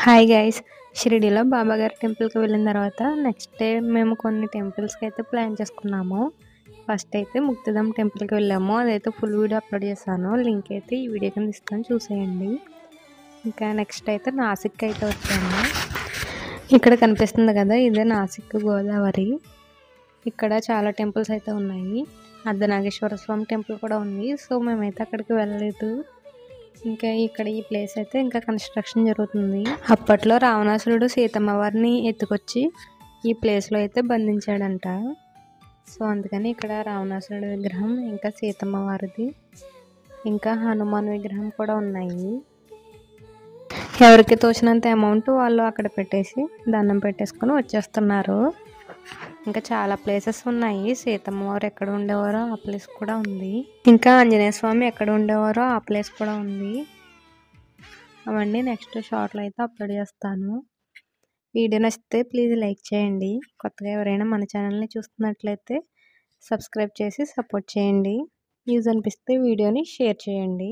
Hi guys. షిరిడీలో బాబాగారి టెంపుల్కి వెళ్ళిన తర్వాత నెక్స్ట్ డే మేము కొన్ని టెంపుల్స్కి అయితే ప్లాన్ చేసుకున్నాము. ఫస్ట్ అయితే ముక్తిధామ్ టెంపుల్కి వెళ్ళాము. అదైతే ఫుల్ వీడియో అప్లోడ్ చేశాను. లింక్ అయితే ఈ వీడియో కింద ఇస్తాను, చూసేయండి. ఇంకా నెక్స్ట్ అయితే నాసిక్ అయితే వచ్చాము. ఇక్కడ కనిపిస్తుంది కదా, ఇదే నాసిక్ గోదావరి. ఇక్కడ చాలా టెంపుల్స్ అయితే ఉన్నాయి. అర్ధనాగేశ్వర స్వామి టెంపుల్ కూడా ఉంది. సో మేమైతే అక్కడికి వెళ్ళలేదు. ఇంకా ఇక్కడ ఈ ప్లేస్ అయితే ఇంకా కన్స్ట్రక్షన్ జరుగుతుంది. అప్పట్లో రావణాసురుడు సీతమ్మ వారిని ఎత్తుకొచ్చి ఈ ప్లేస్లో అయితే బంధించాడంట. సో అందుకని ఇక్కడ రావణాసురుడు విగ్రహం, ఇంకా సీతమ్మ వారిది, ఇంకా హనుమాన్ విగ్రహం కూడా ఉన్నాయి. ఎవరికి తోచినంత అమౌంట్ వాళ్ళు అక్కడ పెట్టేసి దండం పెట్టేసుకొని వచ్చేస్తున్నారు. ఇంకా చాలా ప్లేసెస్ ఉన్నాయి. సీతమ్మ వారు ఎక్కడ ఉండేవారో ఆ ప్లేస్ కూడా ఉంది. ఇంకా ఆంజనేయ స్వామి ఎక్కడ ఉండేవారో ఆ ప్లేస్ కూడా ఉంది. అవన్నీ నెక్స్ట్ షార్ట్లో అయితే అప్లోడ్ చేస్తాను. వీడియో నచ్చితే ప్లీజ్ లైక్ చేయండి. కొత్తగా ఎవరైనా మన ఛానల్ని చూస్తున్నట్లయితే సబ్స్క్రైబ్ చేసి సపోర్ట్ చేయండి. యూజ్ అనిపిస్తే వీడియోని షేర్ చేయండి.